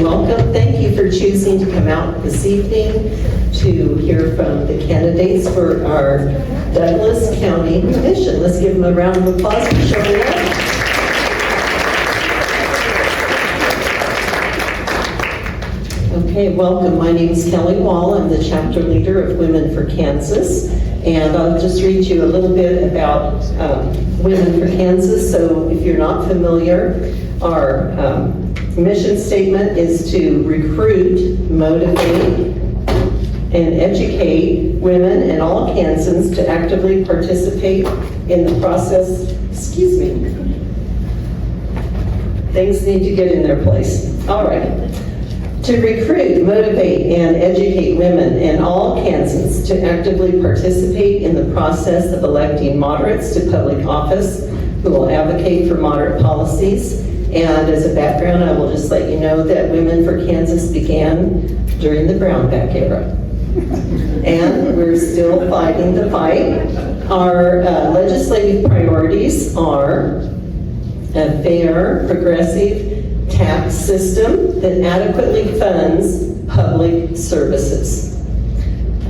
welcome. Thank you for choosing to come out this evening to hear from the candidates for our Douglas County Commission. Let's give them a round of applause for showing up. Okay, welcome. My name is Kelly Wall. I'm the chapter leader of Women for Kansas. And I'll just read you a little bit about Women for Kansas. So if you're not familiar, our mission statement is to recruit, motivate, and educate women and all Kansans to actively participate in the process. Excuse me. Things need to get in their place. All right. To recruit, motivate, and educate women and all Kansans to actively participate in the process of electing moderates to public office who will advocate for moderate policies. And as a background, I will just let you know that Women for Kansas began during the Brownback era. And we're still fighting the fight. Our legislative priorities are a fair, progressive tax system that adequately funds public services,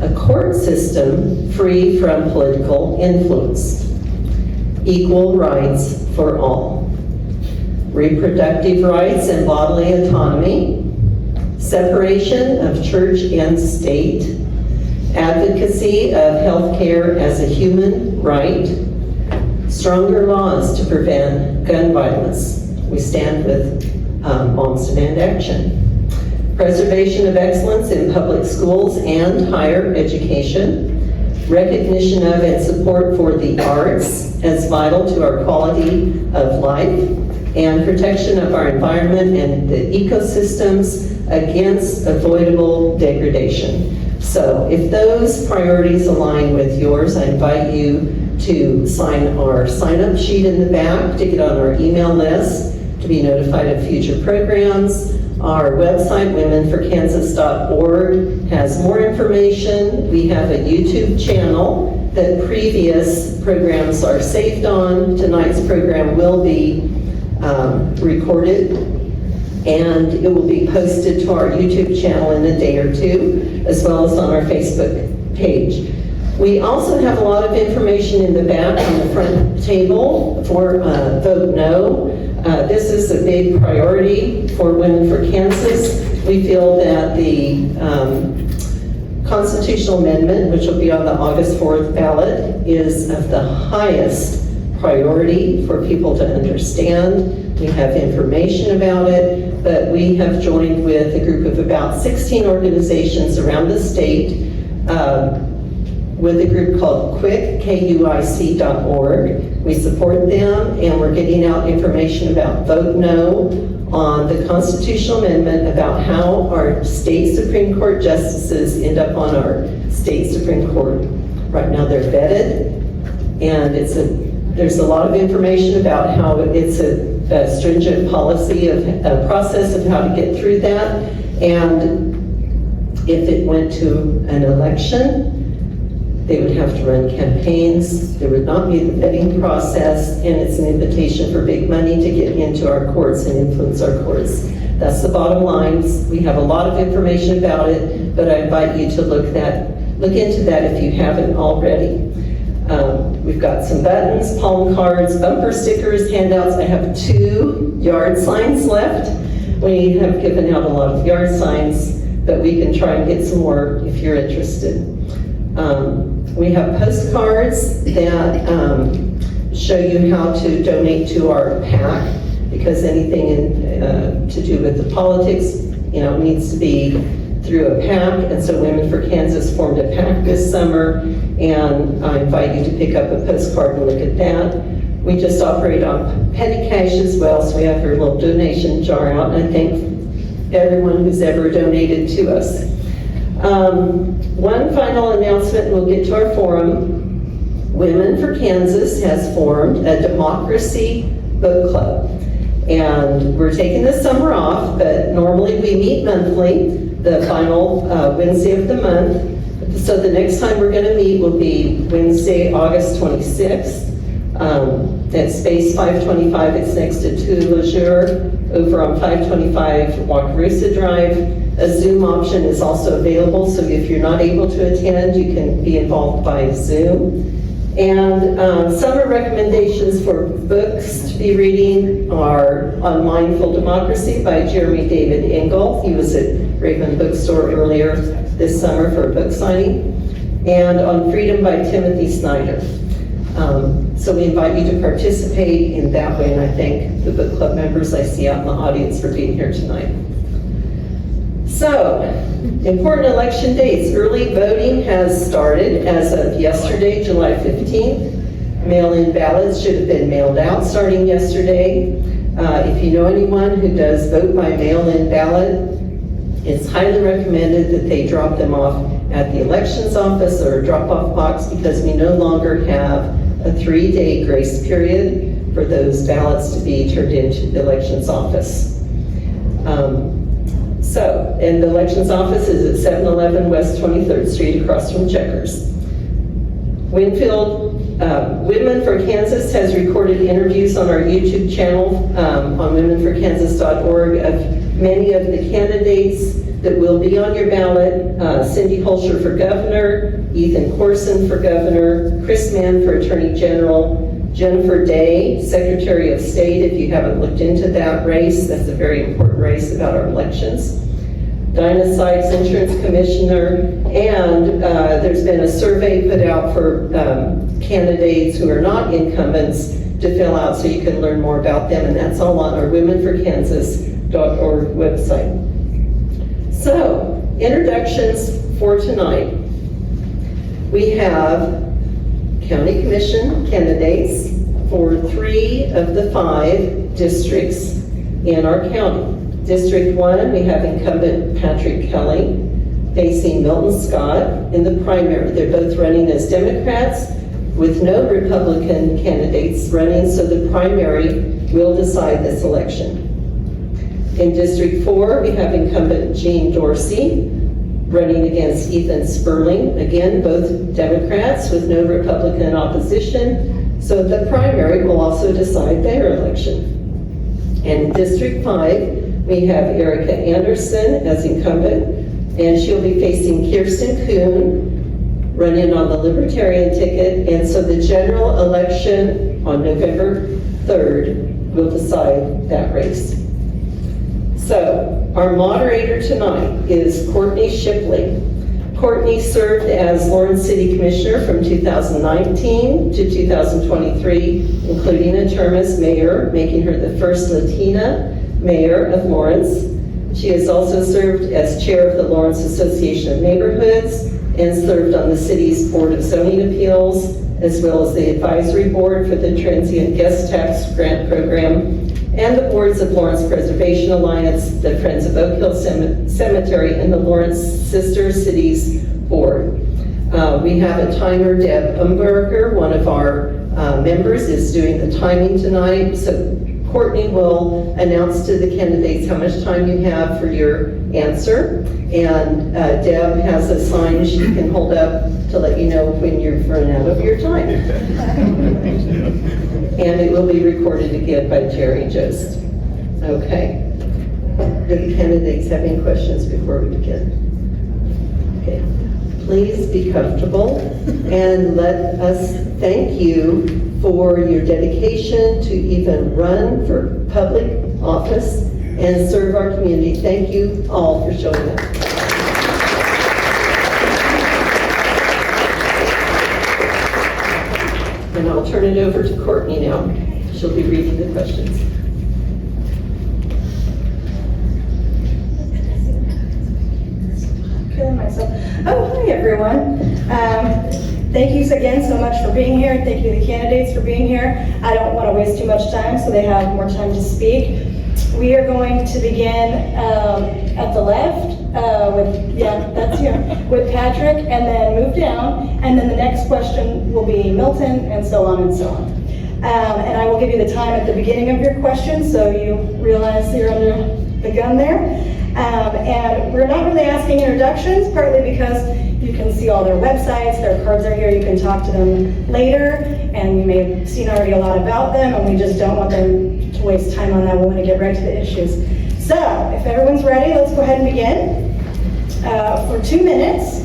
a court system free from political influence, equal rights for all, reproductive rights and bodily autonomy, separation of church and state, advocacy of health care as a human right, stronger laws to prevent gun violence. We stand with Moms Demand Action. Preservation of excellence in public schools and higher education. Recognition of and support for the arts as vital to our quality of life. And protection of our environment and the ecosystems against avoidable degradation. So if those priorities align with yours, I invite you to sign our sign-up sheet in the back to get on our email list, to be notified of future programs. Our website, womenforkansas.org, has more information. We have a YouTube channel that previous programs are saved on. Tonight's program will be recorded, and it will be posted to our YouTube channel in a day or two, as well as on our Facebook page. We also have a lot of information in the back on the front table for Vote No. This is a big priority for Women for Kansas. We feel that the constitutional amendment, which will be on the August 4th ballot, is of the highest priority for people to understand. We have information about it, but we have joined with a group of about 16 organizations around the state with a group called KUIC.org. We support them, and we're getting out information about Vote No on the constitutional amendment, about how our state Supreme Court justices end up on our state Supreme Court. Right now they're vetted, and there's a lot of information about how it's a stringent policy of a process of how to get through that. And if it went to an election, they would have to run campaigns. There would not be the vetting process, and it's an invitation for big money to get into our courts and influence our courts. That's the bottom line. We have a lot of information about it, but I invite you to look into that if you haven't already. We've got some buttons, palm cards, bumper stickers, handouts. I have 2 yard signs left. We have given out a lot of yard signs, but we can try and get some more if you're interested. We have postcards that show you how to donate to our PAC, because anything to do with the politics, needs to be through a PAC. And so Women for Kansas formed a PAC this summer, and I invite you to pick up a postcard and look at that. We just operate on petty cash as well, so we have your little donation jar out, and I thank everyone who's ever donated to us. One final announcement, and we'll get to our forum. Women for Kansas has formed a democracy book club. And we're taking the summer off, but normally we meet monthly, the final Wednesday of the month. So the next time we're going to meet will be Wednesday, August 26th. At space 525, it's next to Two Lejeune, over on 525 Wakarusa Drive. A Zoom option is also available, so if you're not able to attend, you can be involved by Zoom. And summer recommendations for books to be reading are on Mindful Democracy by Jeremy David Engel. He was at Raven Bookstore earlier this summer for a book signing. And on Freedom by Timothy Snyder. So we invite you to participate in that way, and I thank the book club members I see out in the audience for being here tonight. So, important election dates. Early voting has started as of yesterday, July 15th. Mail-in ballots should have been mailed out starting yesterday. If you know anyone who does vote by mail-in ballot, it's highly recommended that they drop them off at the elections office or a drop-off box, because we no longer have a 3-day grace period for those ballots to be turned into the elections office. And the elections office is at 711 West 23rd Street across from Checkers. Women for Kansas has recorded interviews on our YouTube channel on womenforkansas.org of many of the candidates that will be on your ballot. Cindy Holscher for governor, Ethan Corson for governor, Chris Mann for attorney general, Jennifer Day, Secretary of State, if you haven't looked into that race. That's a very important race about our elections. Dinah Sykes, Insurance Commissioner, and there's been a survey put out for candidates who are not incumbents to fill out, so you can learn more about them, and that's all on our womenforkansas.org website. So, introductions for tonight. We have county commission candidates for 3 of the 5 districts in our county. District 1, we have Incumbent Patrick Kelly facing Milton Scott in the primary. They're both running as Democrats with no Republican candidates running, so the primary will decide this election. In District 4, we have Incumbent Gene Dorsey running against Ethan Spurling. Again, both Democrats with no Republican opposition, so the primary will also decide their election. And in District 5, we have Erica Anderson as incumbent, and she'll be facing Kirsten Kuhn, running on the Libertarian ticket, and so the general election on November 3rd will decide that race. So, our moderator tonight is Courtney Shipley. Courtney served as Lawrence City Commissioner from 2019 to 2023, including a term as mayor, making her the first Latina mayor of Lawrence. She has also served as chair of the Lawrence Association of Neighborhoods and served on the city's Board of Zoning Appeals, as well as the advisory board for the Transient Guest Tax Grant Program, and the boards of Lawrence Preservation Alliance, the Friends of Oak Hill Cemetery, and the Lawrence Sister Cities Board. We have a timer. Deb Umberger, one of our members, is doing the timing tonight. So Courtney will announce to the candidates how much time you have for your answer. And Deb has a sign she can hold up to let you know when you've run out of your time. And it will be recorded again by Jerry Jost. Okay. Do the candidates have any questions before we begin? Okay. Please be comfortable and let us thank you for your dedication to even run for public office and serve our community. Thank you all for showing up. And I'll turn it over to Courtney now. She'll be reading the questions. Killing myself. Oh, hi everyone. Thank you again so much for being here. Thank you to the candidates for being here. I don't want to waste too much time so they have more time to speak. We are going to begin at the left with Patrick, and then move down, and then the next question will be Milton, and so on and so on. And I will give you the time at the beginning of your question so you realize you're under the gun there. And we're not really asking introductions, partly because you can see all their websites, their cards are here, you can talk to them later. and you may have seen already a lot about them, and we just don't want them to waste time on that. We want to get right to the issues. So, if everyone's ready, let's go ahead and begin. For 2 minutes,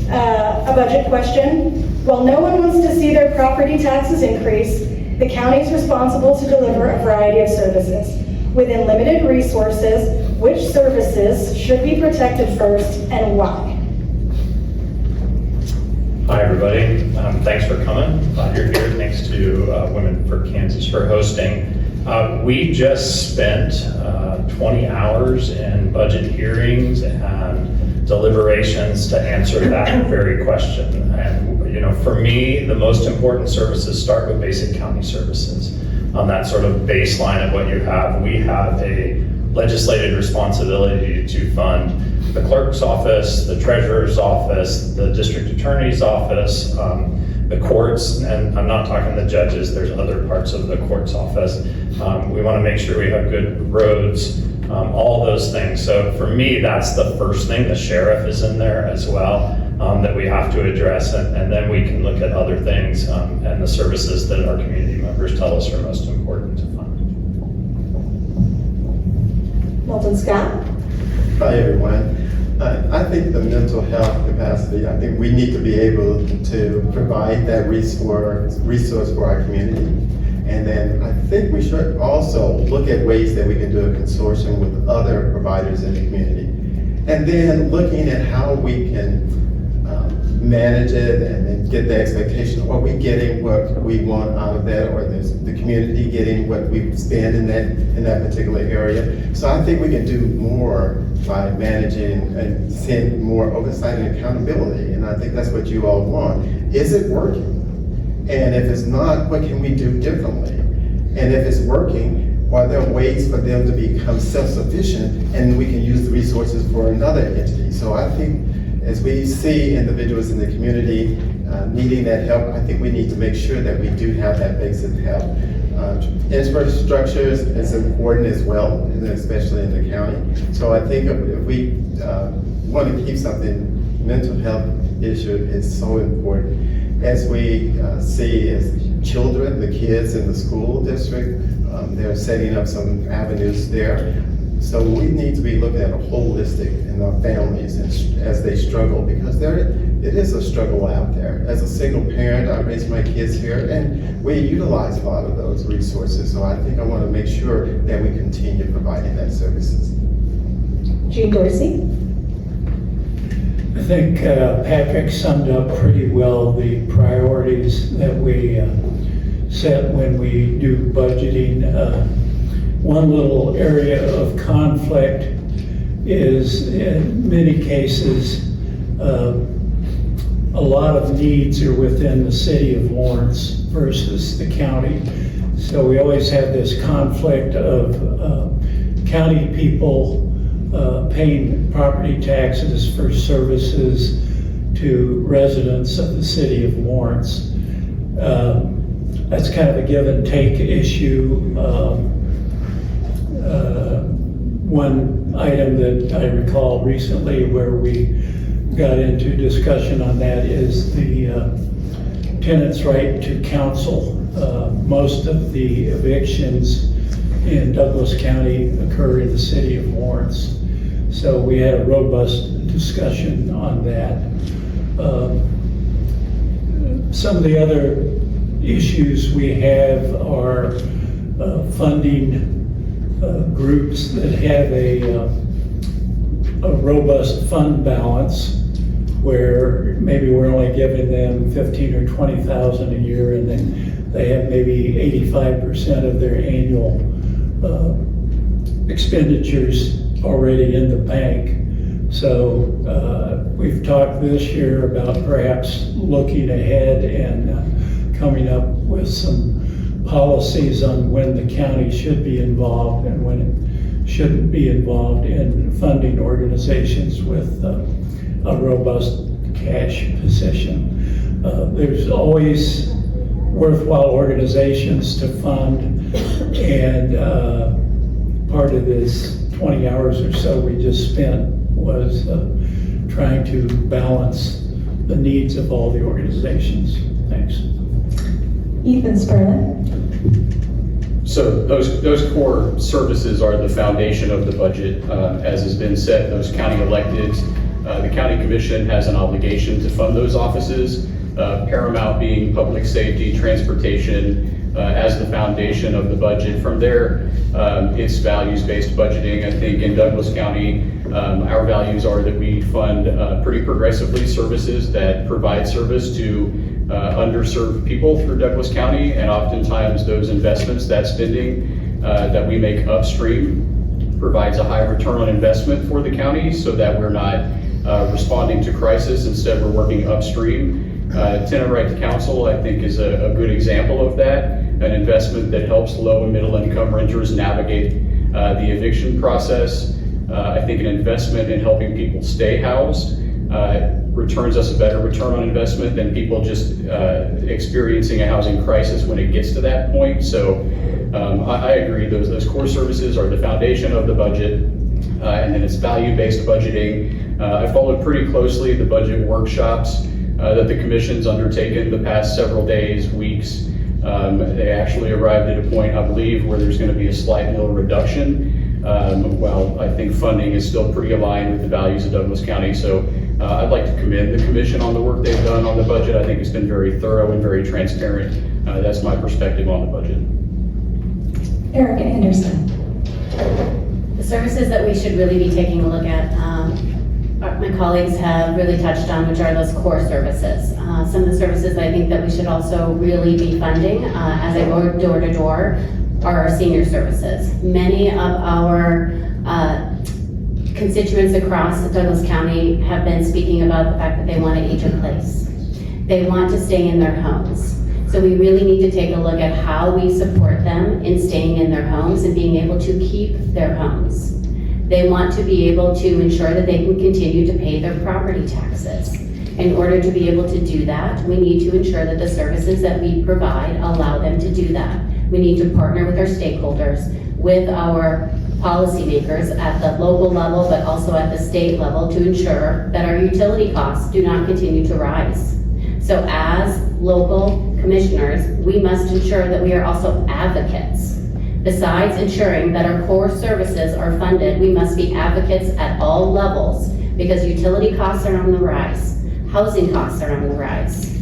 a budget question. While no one wants to see their property taxes increase, the county is responsible to deliver a variety of services. Within limited resources, which services should be protected first and why? Hi, everybody. Thanks for coming. Glad you're here. Thanks to Women for Kansas for hosting. We just spent 20 hours in budget hearings and deliberations to answer that very question. And, you know, for me, the most important services start with basic county services. On that sort of baseline of what you have, we have a legislated responsibility to fund the clerk's office, the treasurer's office, the district attorney's office, the courts, and I'm not talking the judges, there's other parts of the court's office. We want to make sure we have good roads, all those things. So for me, that's the first thing. The sheriff is in there as well, that we have to address, and then we can look at other things and the services that our community members tell us are most important to fund. Milton Scott? Hi, everyone. I think the mental health capacity, I think we need to be able to provide that resource for our community. And then I think we should also look at ways that we can do a consortium with other providers in the community. And then looking at how we can manage it and then get the expectation. Are we getting what we want out of that, or is the community getting what we spend in that particular area? So I think we can do more by managing and send more oversight and accountability. And I think that's what you all want. Is it working? And if it's not, what can we do differently? And if it's working, are there ways for them to become self-sufficient and we can use the resources for another entity? So I think as we see individuals in the community needing that help, I think we need to make sure that we do have that basic help. Infrastructure is important as well, and especially in the county. So I think if we want to keep something, mental health issue is so important. As we see as children, the kids in the school district, they're setting up some avenues there. So we need to be looking at a holistic in our families as they struggle, because it is a struggle out there. As a single parent, I raise my kids here, and we utilize a lot of those resources. So I think I want to make sure that we continue providing that services. Gene Dorsey? I think Patrick summed up pretty well the priorities that we set when we do budgeting. One little area of conflict is, in many cases, a lot of needs are within the city of Lawrence versus the county. So we always have this conflict of county people paying property taxes for services to residents of the city of Lawrence. That's kind of a give and take issue. One item that I recall recently where we got into discussion on that is the tenant's right to counsel. Most of the evictions in Douglas County occur in the city of Lawrence. So we had a robust discussion on that. Some of the other issues we have are funding groups that have a robust fund balance, where maybe we're only giving them $15,000 or $20,000 a year, and then they have maybe 85% of their annual expenditures already in the bank. So we've talked this year about perhaps looking ahead and coming up with some policies on when the county should be involved and when it shouldn't be involved in funding organizations with a robust cash position. There's always worthwhile organizations to fund, and part of this 20 hours or so we just spent was trying to balance the needs of all the organizations. Thanks. Ethan Spurling. So those core services are the foundation of the budget. As has been said, those county electeds, the county commission has an obligation to fund those offices, paramount being public safety, transportation, as the foundation of the budget. From there, it's values-based budgeting. I think in Douglas County, our values are that we fund pretty progressively services that provide service to underserved people through Douglas County, and oftentimes those investments, that spending that we make upstream provides a high return on investment for the county, so that we're not responding to crisis. Instead, we're working upstream. Tenant right to counsel, I think, is a good example of that, an investment that helps low and middle income renters navigate the eviction process. I think an investment in helping people stay housed returns us a better return on investment than people just experiencing a housing crisis when it gets to that point. So I agree, those core services are the foundation of the budget, and then it's value-based budgeting. I followed pretty closely the budget workshops that the commission's undertaken the past several days, weeks. They actually arrived at a point, I believe, where there's going to be a slight little reduction. Well, I think funding is still pretty aligned with the values of Douglas County. So I'd like to commend the commission on the work they've done on the budget. I think it's been very thorough and very transparent. That's my perspective on the budget. Erica Anderson. The services that we should really be taking a look at, my colleagues have really touched on, which are those core services. Some of the services I think that we should also really be funding as I go door to door are our senior services. Many of our constituents across Douglas County have been speaking about the fact that they want to age in place. They want to stay in their homes. So we really need to take a look at how we support them in staying in their homes and being able to keep their homes. They want to be able to ensure that they can continue to pay their property taxes. In order to be able to do that, we need to ensure that the services that we provide allow them to do that. We need to partner with our stakeholders, with our policymakers at the local level, but also at the state level, to ensure that our utility costs do not continue to rise. So as local commissioners, we must ensure that we are also advocates. Besides ensuring that our core services are funded, we must be advocates at all levels, because utility costs are on the rise, housing costs are on the rise,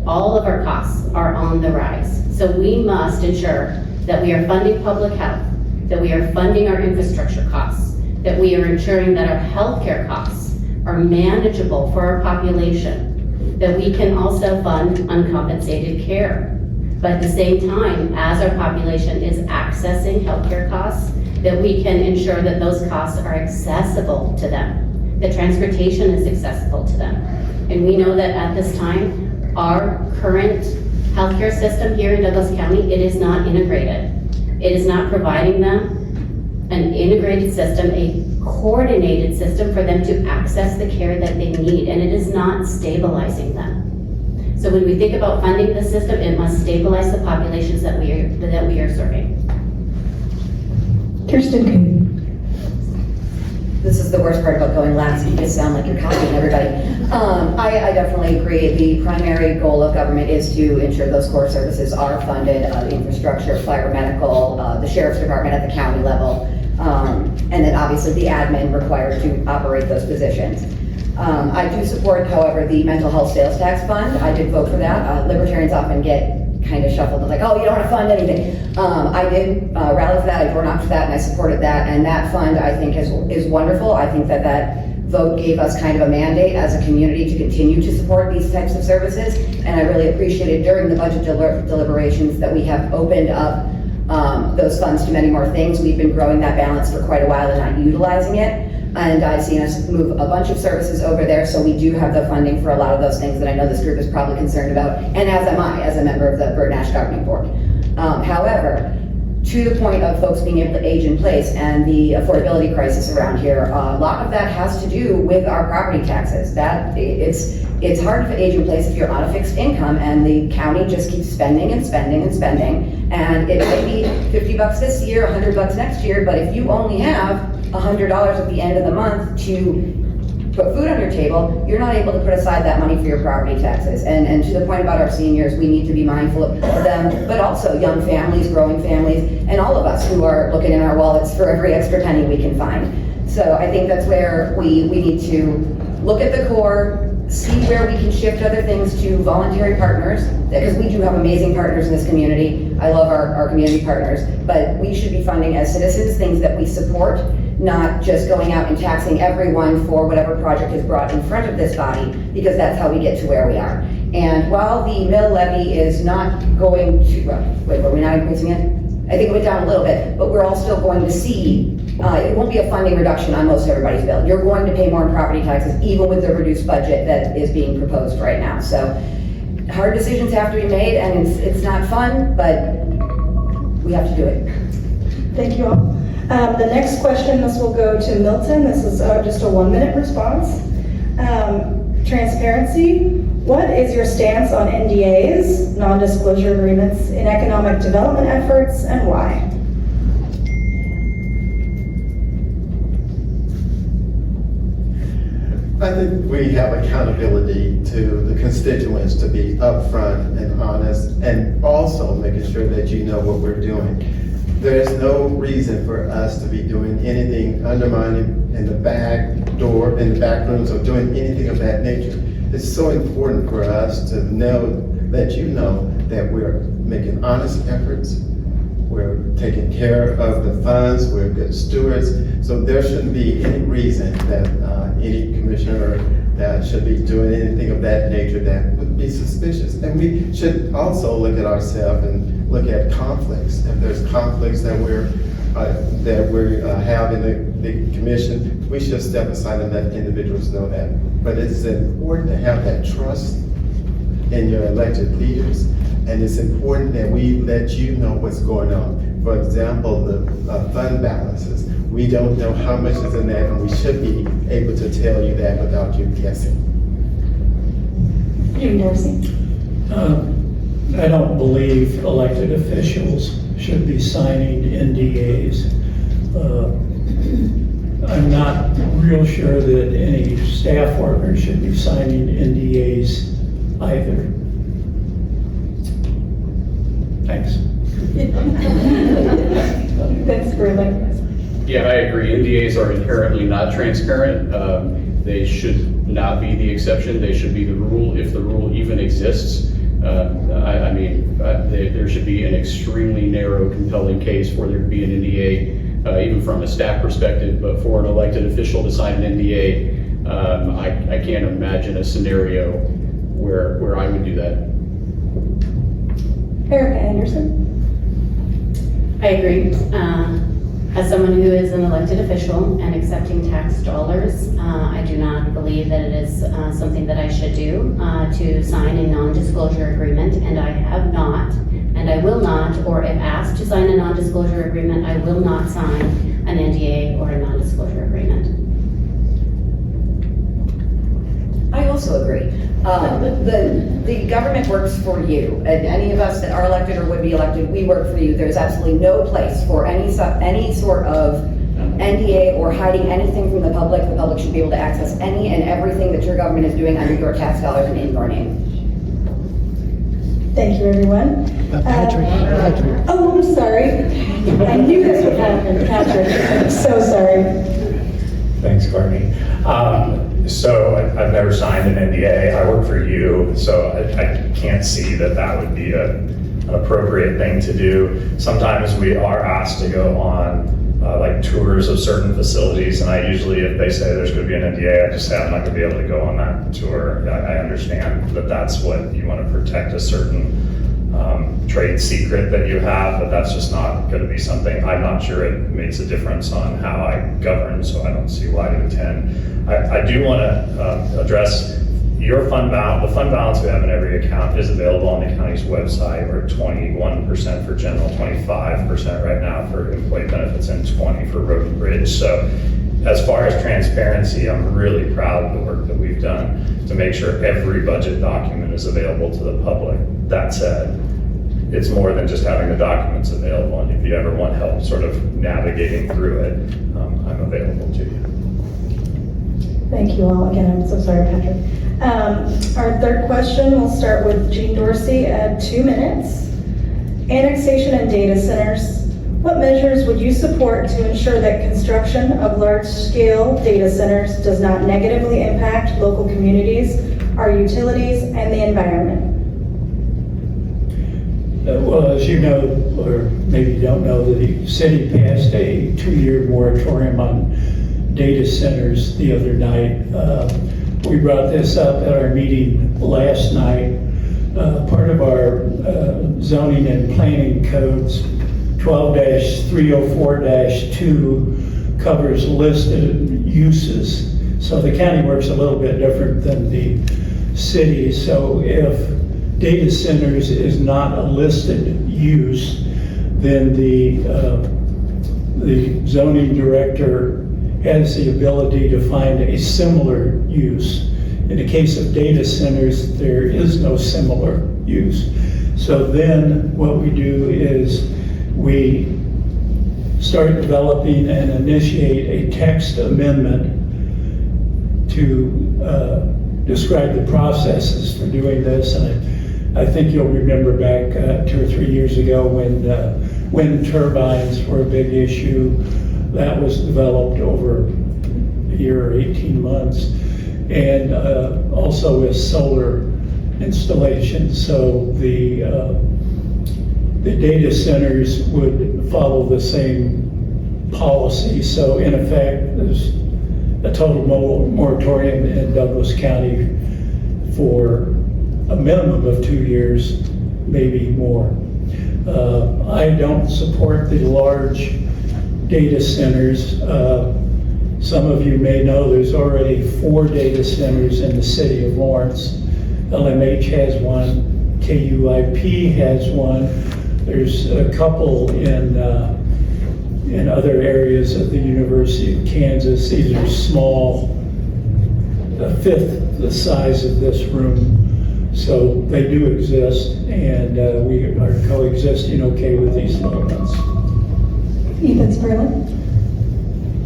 all of our costs are on the rise. So we must ensure that we are funding public health, that we are funding our infrastructure costs, that we are ensuring that our healthcare costs are manageable for our population, that we can also fund uncompensated care. But at the same time, as our population is accessing healthcare costs, that we can ensure that those costs are accessible to them, that transportation is accessible to them. And we know that at this time, our current healthcare system here in Douglas County, it is not integrated. It is not providing them an integrated system, a coordinated system for them to access the care that they need, and it is not stabilizing them. So when we think about funding the system, it must stabilize the populations that we are serving. Kirsten Kuhn. This is the worst part about going last. You just sound like you're copying everybody. I definitely agree. The primary goal of government is to ensure those core services are funded, the infrastructure, fire, medical, the sheriff's department at the county level, and then obviously the admin required to operate those positions. I do support, however, the mental health sales tax fund. I did vote for that. Libertarians often get kind of shuffled and like, oh, you don't want to fund anything. I did rally for that. I voted for that, and I supported that. And that fund, I think, is wonderful. I think that vote gave us kind of a mandate as a community to continue to support these types of services. And I really appreciated during the budget deliberations that we have opened up those funds to many more things. We've been growing that balance for quite a while and not utilizing it. And I've seen us move a bunch of services over there, so we do have the funding for a lot of those things that I know this group is probably concerned about, and as am I, as a member of the Burton Nash Governing Board. However, to the point of folks being able to age in place and the affordability crisis around here, a lot of that has to do with our property taxes. It's hard to age in place if you're on a fixed income, and the county just keeps spending and spending and spending, and it might be $50 this year, $100 next year, but if you only have $100 at the end of the month to put food on your table, you're not able to put aside that money for your property taxes. And to the point about our seniors, we need to be mindful of them, but also young families, growing families, and all of us who are looking in our wallets for every extra penny we can find. So I think that's where we need to look at the core, see where we can shift other things to voluntary partners, because we do have amazing partners in this community. I love our community partners, but we should be funding as citizens things that we support, not just going out and taxing everyone for whatever project is brought in front of this body, because that's how we get to where we are. And while the mill levy is not going to, wait, were we not increasing it? I think it went down a little bit, but we're all still going to see, it won't be a funding reduction on most everybody's bill. You're going to pay more in property taxes, even with the reduced budget that is being proposed right now. So hard decisions have to be made, and it's not fun, but we have to do it. Thank you all. The next question, this will go to Milton. This is just a 1-minute response. Transparency. What is your stance on NDAs, non-disclosure agreements, in economic development efforts, and why? I think we have accountability to the constituents to be upfront and honest, and also making sure that you know what we're doing. There's no reason for us to be doing anything undermining in the back door, in the back rooms, or doing anything of that nature. It's so important for us to let you know that we're making honest efforts, we're taking care of the funds, we're good stewards, so there shouldn't be any reason that any commissioner that should be doing anything of that nature that would be suspicious. And we should also look at ourselves and look at conflicts. If there's conflicts that we have in the commission, we should step aside and let individuals know that. But it's important to have that trust in your elected leaders, and it's important that we let you know what's going on. For example, the fund balances. We don't know how much is in that, and we should be able to tell you that without you guessing. Gene Dorsey. I don't believe elected officials should be signing NDAs. I'm not real sure that any staff workers should be signing NDAs either. Thanks. Thanks, Spurling. Yeah, I agree. NDAs are inherently not transparent. They should not be the exception. They should be the rule, if the rule even exists. There should be an extremely narrow, compelling case for there to be an NDA, even from a staff perspective. But for an elected official to sign an NDA, I can't imagine a scenario where I would do that. Erica Anderson. I agree. As someone who is an elected official and accepting tax dollars, I do not believe that it is something that I should do to sign a non-disclosure agreement, and I have not, and I will not, or if asked to sign a non-disclosure agreement, I will not sign an NDA or a non-disclosure agreement. I also agree. The government works for you, and any of us that are elected or would be elected, we work for you. There's absolutely no place for any sort of NDA or hiding anything from the public. The public should be able to access any and everything that your government is doing under your tax dollars and in your name. Thank you, everyone. Patrick. Oh, I'm sorry. I knew this would happen, Patrick. I'm so sorry. Thanks, Courtney. So I've never signed an NDA. I work for you, so I can't see that would be an appropriate thing to do. Sometimes we are asked to go on like tours of certain facilities, and I usually, if they say there's going to be an NDA, I just say I'm not going to be able to go on that tour. I understand that that's what you want to protect, a certain trade secret that you have, but that's just not going to be something. I'm not sure it makes a difference on how I govern, so I don't see why to attend. I do want to address your fund balance. The fund balance we have in every account is available on the county's website. We're 21% for general, 25% right now for employee benefits, and 20% for road and bridge. So as far as transparency, I'm really proud of the work that we've done to make sure every budget document is available to the public. That said, it's more than just having the documents available, and if you ever want help sort of navigating through it, I'm available to you. Thank you all. Again, I'm so sorry, Patrick. Our third question, we'll start with Gene Dorsey at 2 minutes. Annexation and data centers. What measures would you support to ensure that construction of large-scale data centers does not negatively impact local communities, our utilities, and the environment? Well, as you know, or maybe you don't know, the city passed a 2-year moratorium on data centers the other night. We brought this up at our meeting last night. Part of our zoning and planning codes, 12-304-2 covers listed uses. So the county works a little bit different than the city. So if data centers is not a listed use, then the zoning director has the ability to find a similar use. In the case of data centers, there is no similar use. So then what we do is we start developing and initiate a text amendment to describe the processes for doing this. And I think you'll remember back 2 or 3 years ago when wind turbines were a big issue. That was developed over a year or 18 months. And also with solar installations. So the data centers would follow the same policy. So in effect, there's a total moratorium in Douglas County for a minimum of 2 years, maybe more. I don't support the large data centers. Some of you may know there's already 4 data centers in the city of Lawrence. LMH has one, KUIP has one. There's a couple in other areas of the University of Kansas. These are small, a fifth the size of this room. So they do exist, and we are coexisting okay with these little ones. Ethan Spurling?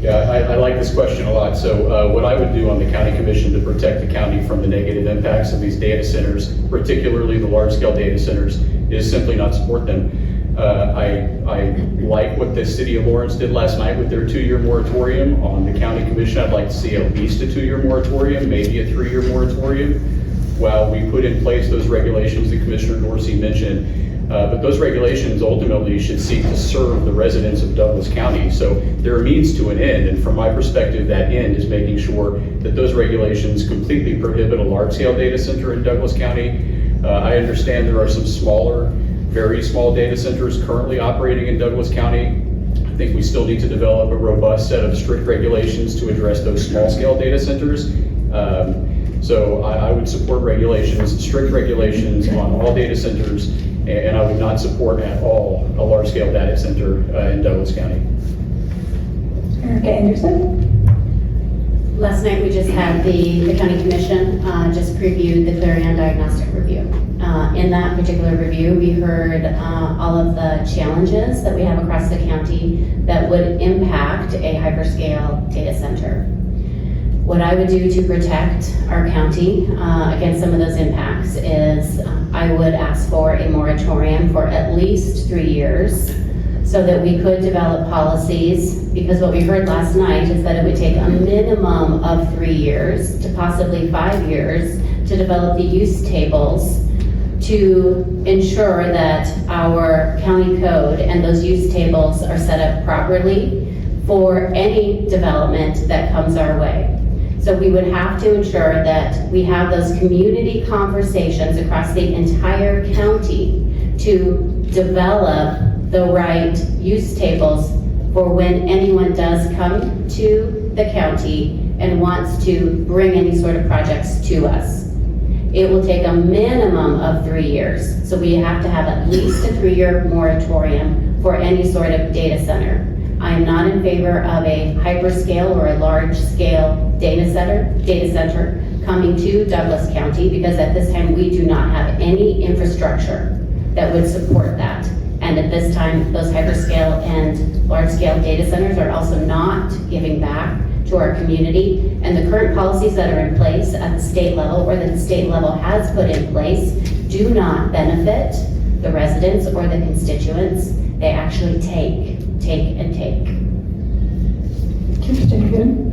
Yeah, I like this question a lot. So what I would do on the county commission to protect the county from the negative impacts of these data centers, particularly the large-scale data centers, is simply not support them. I like what the city of Lawrence did last night with their 2-year moratorium. On the county commission, I'd like to see at least a 2-year moratorium, maybe a 3-year moratorium, while we put in place those regulations that Commissioner Dorsey mentioned. But those regulations ultimately should seek to serve the residents of Douglas County. So they're a means to an end, and from my perspective, that end is making sure that those regulations completely prohibit a large-scale data center in Douglas County. I understand there are some smaller, very small data centers currently operating in Douglas County. I think we still need to develop a robust set of strict regulations to address those small-scale data centers. So I would support regulations, strict regulations on all data centers, and I would not support at all a large-scale data center in Douglas County. Erica Anderson? Last night, we just had the county commission just previewed the Clarion Diagnostic Review. In that particular review, we heard all of the challenges that we have across the county that would impact a hyperscale data center. What I would do to protect our county against some of those impacts is I would ask for a moratorium for at least 3 years so that we could develop policies, because what we heard last night is that it would take a minimum of 3 years to possibly 5 years to develop the use tables to ensure that our county code and those use tables are set up properly for any development that comes our way. So we would have to ensure that we have those community conversations across the entire county to develop the right use tables for when anyone does come to the county and wants to bring any sort of projects to us. It will take a minimum of 3 years. So we have to have at least a 3-year moratorium for any sort of data center. I am not in favor of a hyperscale or a large-scale data center coming to Douglas County, because at this time we do not have any infrastructure that would support that. And at this time, those hyperscale and large-scale data centers are also not giving back to our community. And the current policies that are in place at the state level, or that the state level has put in place, do not benefit the residents or the constituents. They actually take, and take. Kirsten Kuhn?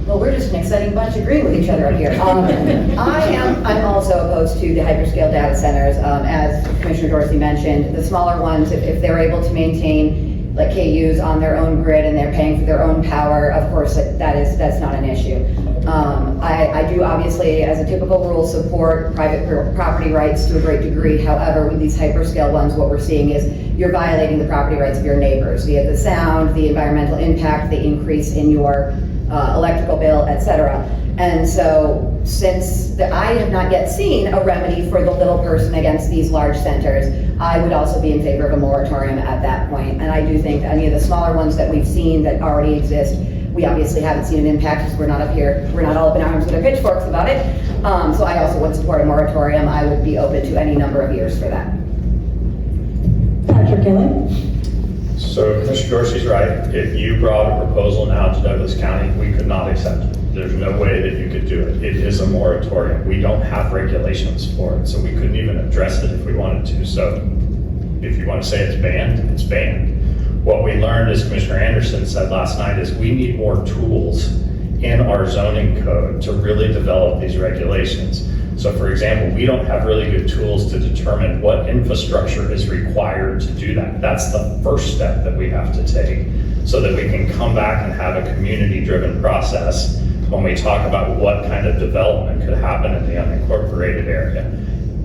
Well, we're just an exciting bunch agreeing with each other up here. I'm also opposed to the hyperscale data centers. As Commissioner Dorsey mentioned, the smaller ones, if they're able to maintain like KUs on their own grid and they're paying for their own power, of course, that's not an issue. I do obviously, as a typical rule, support private property rights to a great degree. However, with these hyperscale ones, what we're seeing is you're violating the property rights of your neighbors via the sound, the environmental impact, the increase in your electrical bill, etc. And so, since I have not yet seen a remedy for the little person against these large centers, I would also be in favor of a moratorium at that point. And I do think any of the smaller ones that we've seen that already exist, we obviously haven't seen an impact because we're not up here, we're not all up in arms with our pitchforks about it. So I also would support a moratorium. I would be open to any number of years for that. Patrick Kelly? So Commissioner Dorsey's right. If you brought a proposal now to Douglas County, we could not accept it. There's no way that you could do it. It is a moratorium. We don't have regulations for it, so we couldn't even address it if we wanted to. So if you want to say it's banned, it's banned. What we learned, as Commissioner Anderson said last night, is we need more tools in our zoning code to really develop these regulations. So for example, we don't have really good tools to determine what infrastructure is required to do that. That's the first step that we have to take so that we can come back and have a community-driven process when we talk about what kind of development could happen in the unincorporated area.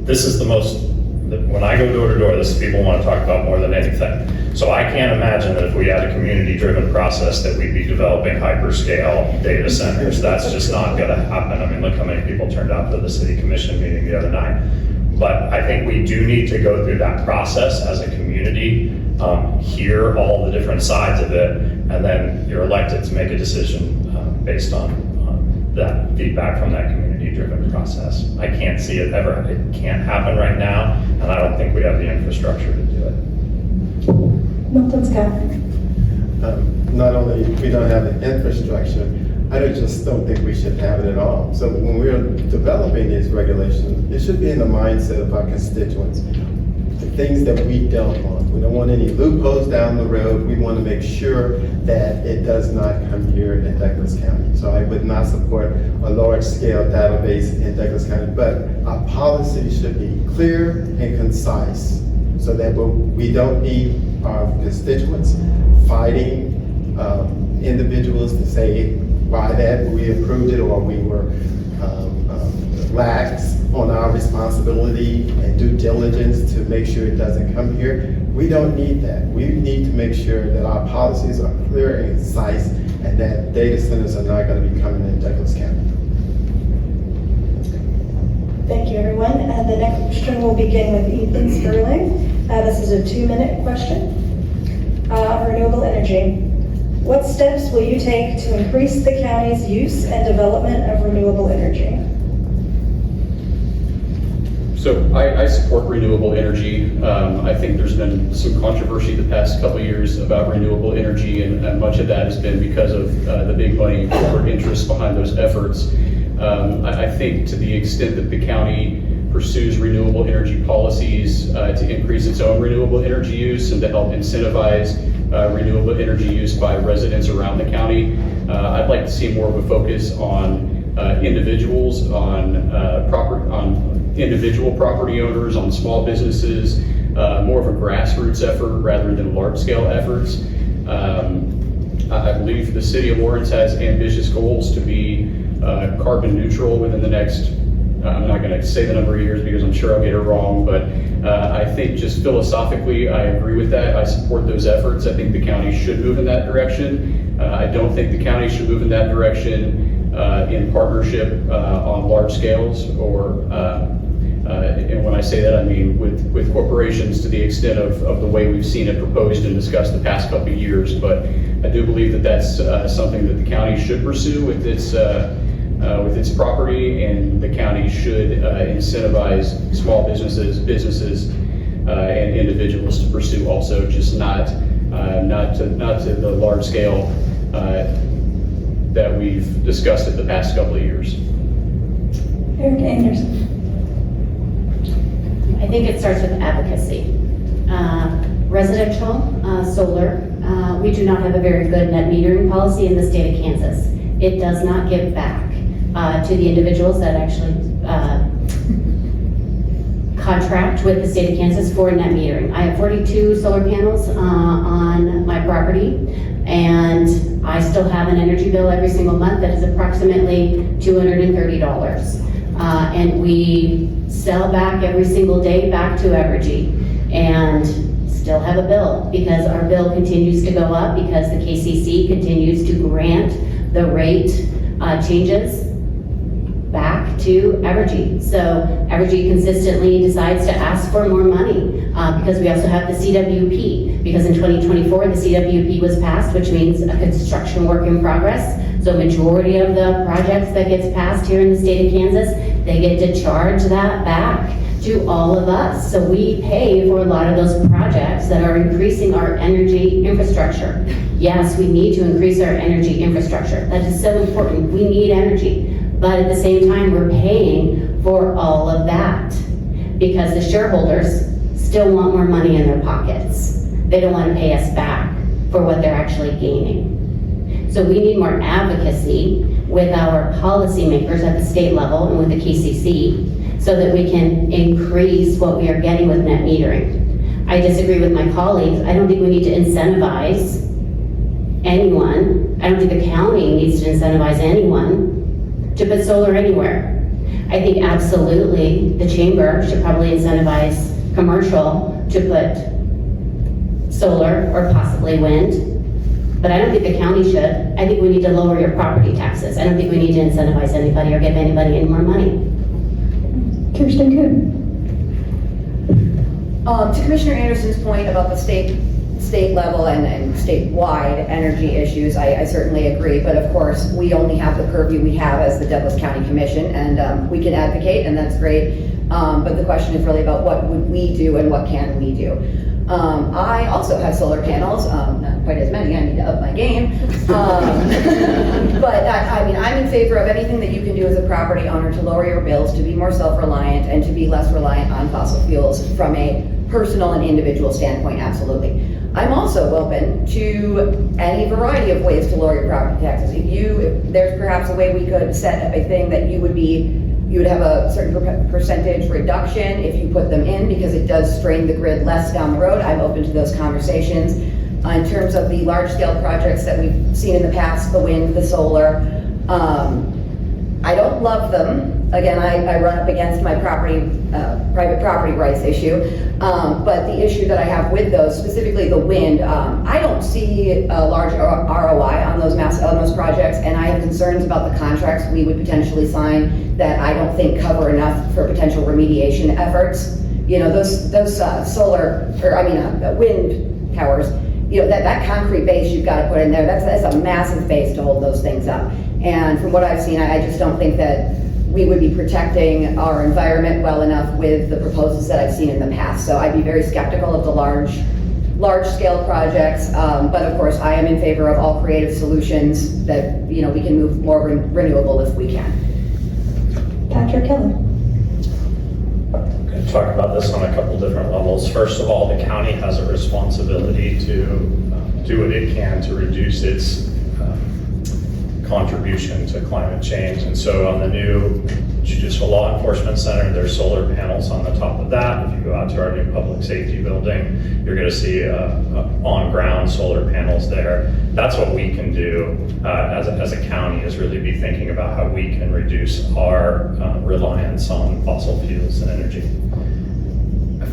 This is the most, when I go door to door, this is people want to talk about more than anything. So I can't imagine that if we had a community-driven process that we'd be developing hyperscale data centers. That's just not going to happen. I mean, look how many people turned out to the city commission meeting the other night. But I think we do need to go through that process as a community, hear all the different sides of it, and then you're elected to make a decision based on that feedback from that community-driven process. I can't see it ever. It can't happen right now, and I don't think we have the infrastructure to do it. Milton Scott? Not only we don't have the infrastructure, I just don't think we should have it at all. So when we're developing these regulations, it should be in the mindset of our constituents, the things that we don't want. We don't want any loopholes down the road. We want to make sure that it does not come here in Douglas County. So I would not support a large-scale database in Douglas County, but our policy should be clear and concise so that we don't need our constituents fighting individuals to say why that we approved it or we were lax on our responsibility and due diligence to make sure it doesn't come here. We don't need that. We need to make sure that our policies are clear and concise and that data centers are not going to be coming in Douglas County. Thank you, everyone. The next question will begin with Ethan Spurling. This is a 2-minute question. Renewable energy. What steps will you take to increase the county's use and development of renewable energy? So I support renewable energy. I think there's been some controversy the past couple of years about renewable energy, and much of that has been because of the big money and corporate interest behind those efforts. I think to the extent that the county pursues renewable energy policies to increase its own renewable energy use and to help incentivize renewable energy use by residents around the county, I'd like to see more of a focus on individuals, on individual property owners, on small businesses, more of a grassroots effort rather than large-scale efforts. I believe the city of Lawrence has ambitious goals to be carbon neutral within the next, I'm not going to say the number of years because I'm sure I'll get it wrong, but I think just philosophically I agree with that. I support those efforts. I think the county should move in that direction. I don't think the county should move in that direction in partnership on large scales or and when I say that, I mean with corporations to the extent of the way we've seen it proposed and discussed the past couple of years. But I do believe that that's something that the county should pursue with its property, and the county should incentivize small businesses, and individuals to pursue also, just not to the large scale that we've discussed at the past couple of years. Eric Anderson. I think it starts with advocacy. Residential solar, we do not have a very good net metering policy in the state of Kansas. It does not give back to the individuals that actually contract with the state of Kansas for net metering. I have 42 solar panels on my property, and I still have an energy bill every single month that is approximately $230. And we sell back every single day back to Evergy, and still have a bill because our bill continues to go up because the KCC continues to grant the rate changes back to Evergy. So Evergy consistently decides to ask for more money because we also have the CWP, because in 2024 the CWP was passed, which means a construction work in progress. So majority of the projects that gets passed here in the state of Kansas, they get to charge that back to all of us. So we pay for a lot of those projects that are increasing our energy infrastructure. Yes, we need to increase our energy infrastructure. That is so important. We need energy. But at the same time, we're paying for all of that because the shareholders still want more money in their pockets. They don't want to pay us back for what they're actually gaining. So we need more advocacy with our policymakers at the state level and with the KCC so that we can increase what we are getting with net metering. I disagree with my colleagues. I don't think we need to incentivize anyone. I don't think the county needs to incentivize anyone to put solar anywhere. I think absolutely the chamber should probably incentivize commercial to put solar or possibly wind. But I don't think the county should. I think we need to lower your property taxes. I don't think we need to incentivize anybody or give anybody any more money. Kirsten Kuhn. To Commissioner Anderson's point about the state level and statewide energy issues, I certainly agree. But of course, we only have the purview we have as the Douglas County Commission, and we can advocate, and that's great. But the question is really about what would we do and what can we do. I also have solar panels, not quite as many, I need to up my game. But I mean, I'm in favor of anything that you can do as a property owner to lower your bills, to be more self-reliant, and to be less reliant on fossil fuels from a personal and individual standpoint, absolutely. I'm also open to any variety of ways to lower your property taxes. If there's perhaps a way we could set up a thing that you would have a certain percentage reduction if you put them in, because it does strain the grid less down the road. I'm open to those conversations. In terms of the large-scale projects that we've seen in the past, the wind, the solar, I don't love them. Again, I run up against my private property rights issue. But the issue that I have with those, specifically the wind, I don't see a large ROI on those projects, and I have concerns about the contracts we would potentially sign that I don't think cover enough for potential remediation efforts. You know, those wind towers, you know, that concrete base you've got to put in there, that's a massive base to hold those things up. And from what I've seen, I just don't think that we would be protecting our environment well enough with the proposals that I've seen in the past. So I'd be very skeptical of the large-scale projects. But of course, I am in favor of all creative solutions that, you know, we can move more renewable if we can. Patrick Kelly. I'm going to talk about this on a couple different levels. First of all, the county has a responsibility to do what it can to reduce its contribution to climate change. And so on the new Judicial Law Enforcement Center, there's solar panels on the top of that. If you go out to our new public safety building, you're going to see on-ground solar panels there. That's what we can do as a county, is really be thinking about how we can reduce our reliance on fossil fuels and energy.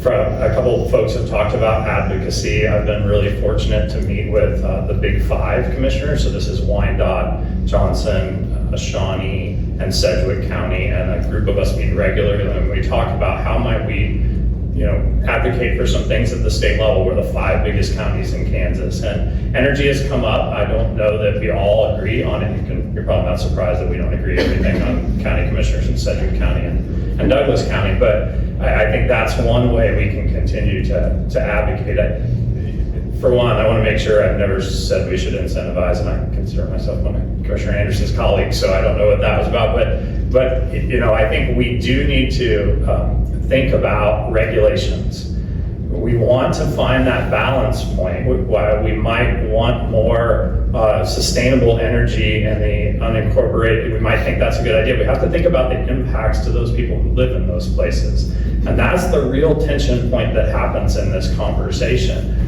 A couple of folks have talked about advocacy. I've been really fortunate to meet with the Big Five commissioners. So this is Wyandotte, Johnson, Shawnee, and Sedgwick County, and a group of us meet regularly, and we talk about how might we, you know, advocate for some things at the state level. We're the 5 biggest counties in Kansas, and energy has come up. I don't know that we all agree on it. You're probably not surprised that we don't agree everything on county commissioners in Sedgwick County and Douglas County, but I think that's one way we can continue to advocate it. for one, I want to make sure I've never said we should incentivize, and I consider myself one of Commissioner Anderson's colleagues, so I don't know what that was about, but you know, I think we do need to think about regulations. We want to find that balance point. While we might want more sustainable energy and the unincorporated, we might think that's a good idea. We have to think about the impacts to those people who live in those places. And that's the real tension point that happens in this conversation.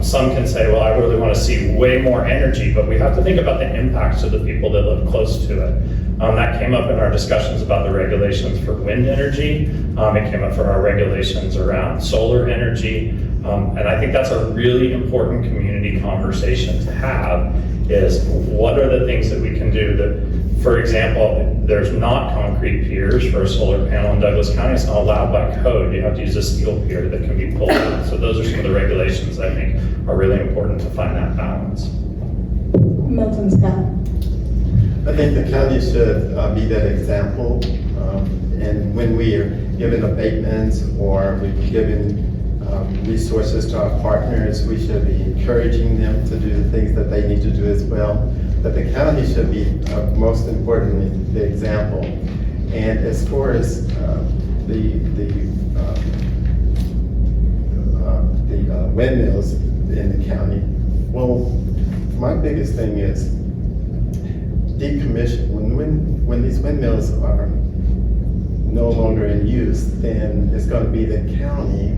Some can say, well, I really want to see way more energy, but we have to think about the impacts to the people that live close to it. That came up in our discussions about the regulations for wind energy. It came up for our regulations around solar energy. And I think that's a really important community conversation to have, is what are the things that we can do that, for example, there's not concrete piers for a solar panel in Douglas County. It's not allowed by code. You have to use a steel pier that can be pulled out. So those are some of the regulations I think are really important to find that balance. Milton Scott. I think the county should be that example. And when we are given abatements or we're given resources to our partners, we should be encouraging them to do the things that they need to do as well. But the county should be, most importantly, the example. And as far as the windmills in the county, well, my biggest thing is decommission. When these windmills are no longer in use, then it's going to be the county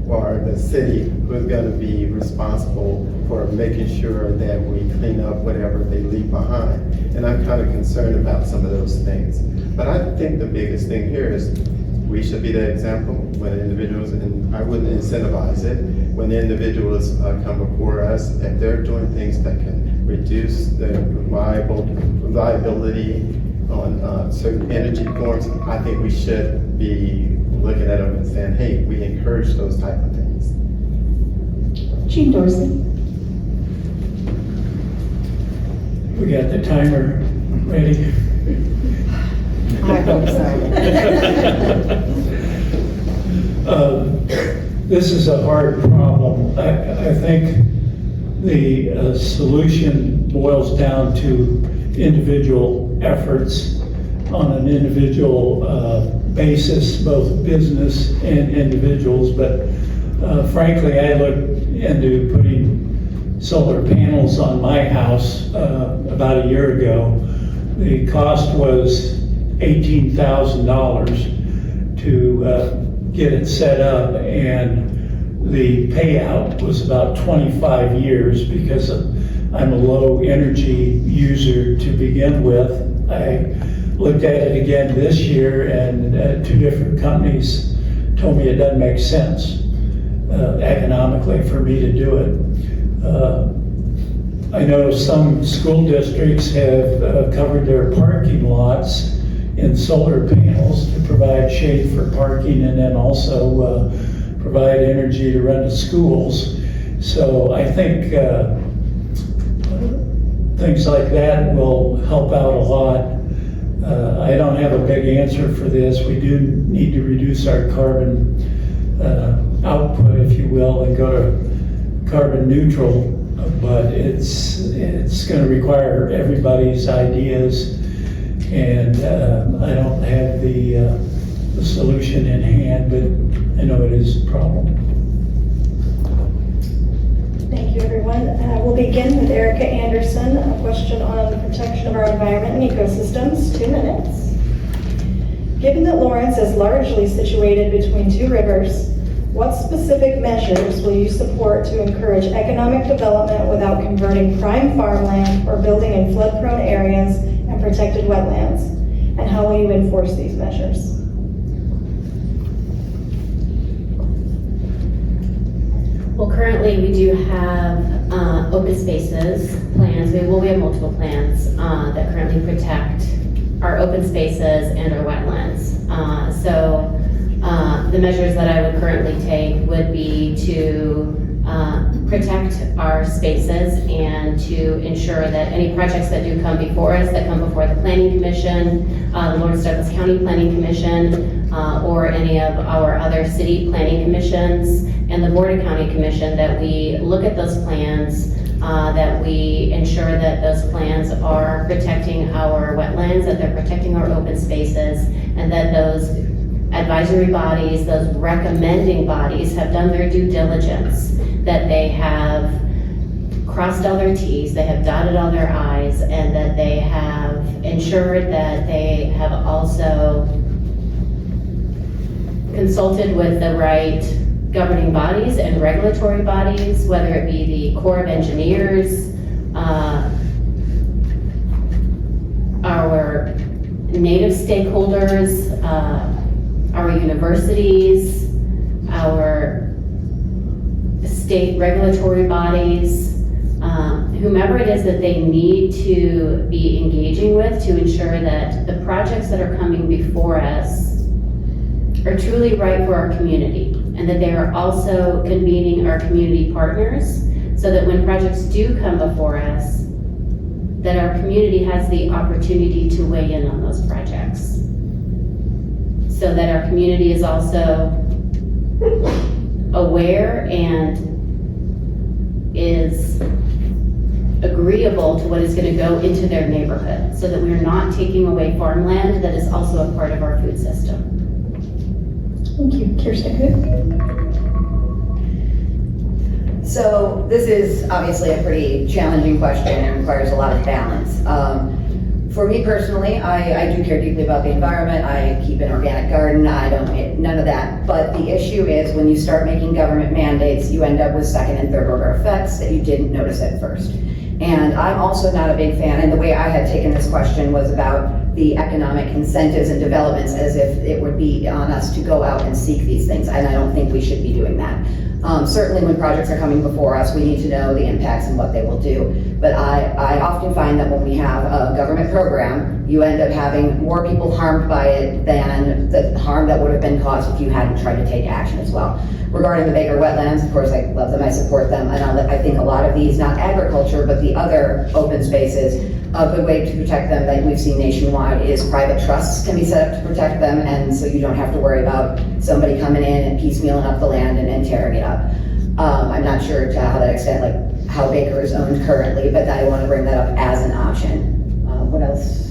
or the city who's going to be responsible for making sure that we clean up whatever they leave behind. And I'm kind of concerned about some of those things. But I think the biggest thing here is we should be the example when individuals, and I wouldn't incentivize it, when the individuals come before us, if they're doing things that can reduce the reliability on certain energy forms, I think we should be looking at them and saying, hey, we encourage those type of things. Gene Dorsey. We got the timer ready. I hope so. This is a hard problem. I think the solution boils down to individual efforts on an individual basis, both business and individuals. But frankly, I looked into putting solar panels on my house about a year ago. The cost was $18,000 to get it set up, and the payout was about 25 years because I'm a low energy user to begin with. I looked at it again this year, and two different companies told me it doesn't make sense economically for me to do it. I know some school districts have covered their parking lots in solar panels to provide shade for parking, and then also provide energy to run the schools. So I think things like that will help out a lot. I don't have a big answer for this. We do need to reduce our carbon output, if you will, and go to carbon neutral, but it's going to require everybody's ideas, and I don't have the solution in hand, but I know it is a problem. Thank you, everyone. We'll begin with Erica Anderson, a question on the protection of our environment and ecosystems, 2 minutes. Given that Lawrence is largely situated between two rivers, what specific measures will you support to encourage economic development without converting prime farmland or building in flood-prone areas and protected wetlands? And how will you enforce these measures? Well, currently we do have open spaces plans. We have multiple plans that currently protect our open spaces and our wetlands. So the measures that I would currently take would be to protect our spaces and to ensure that any projects that do come before us, that come before the Planning Commission, the Lawrence Douglas County Planning Commission, or any of our other city planning commissions and the Board of County Commission, that we look at those plans, that we ensure that those plans are protecting our wetlands, that they're protecting our open spaces, and that those advisory bodies, those recommending bodies have done their due diligence, that they have crossed all their T's, they have dotted all their I's, and that they have ensured that they have also consulted with the right governing bodies and regulatory bodies, whether it be the Corps of Engineers, our native stakeholders, our universities, our state regulatory bodies, whomever it is that they need to be engaging with to ensure that the projects that are coming before us are truly right for our community, and that they are also convening our community partners, so that when projects do come before us, that our community has the opportunity to weigh in on those projects. So that our community is also aware and is agreeable to what is going to go into their neighborhood, so that we're not taking away farmland that is also a part of our food system. Thank you. Kirsten Kuhn? So this is obviously a pretty challenging question and requires a lot of balance. For me personally, I do care deeply about the environment. I keep an organic garden. I don't hate none of that. But the issue is when you start making government mandates, you end up with second and third order effects that you didn't notice at first. And I'm also not a big fan, and the way I had taken this question was about the economic incentives and developments, as if it would be on us to go out and seek these things, and I don't think we should be doing that. Certainly when projects are coming before us, we need to know the impacts and what they will do. But I often find that when we have a government program, you end up having more people harmed by it than the harm that would have been caused if you hadn't tried to take action as well. Regarding the bigger wetlands, of course, I love them, I support them, and I think a lot of these, not agriculture, but the other open spaces, a good way to protect them that we've seen nationwide is private trusts can be set up to protect them, and so you don't have to worry about somebody coming in and piecemealing up the land and tearing it up. I'm not sure to how that extent, like how Baker is owned currently, but I want to bring that up as an option. What else?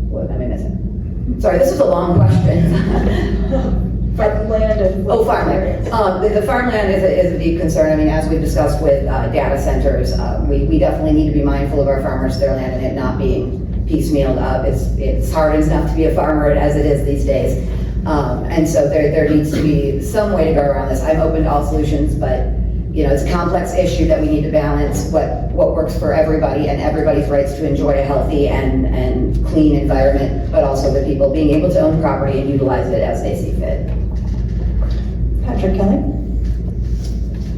What am I missing? Sorry, this was a long question. Farmland and... Oh, farmland. The farmland is a deep concern. I mean, as we've discussed with data centers, we definitely need to be mindful of our farmers, their land, and it not being piecemealed up. It's hard enough to be a farmer as it is these days. And so there needs to be some way to go around this. I'm open to all solutions, but you know, it's a complex issue that we need to balance what works for everybody and everybody's rights to enjoy a healthy and clean environment, but also the people being able to own property and utilize it as they see fit. Patrick Kelly?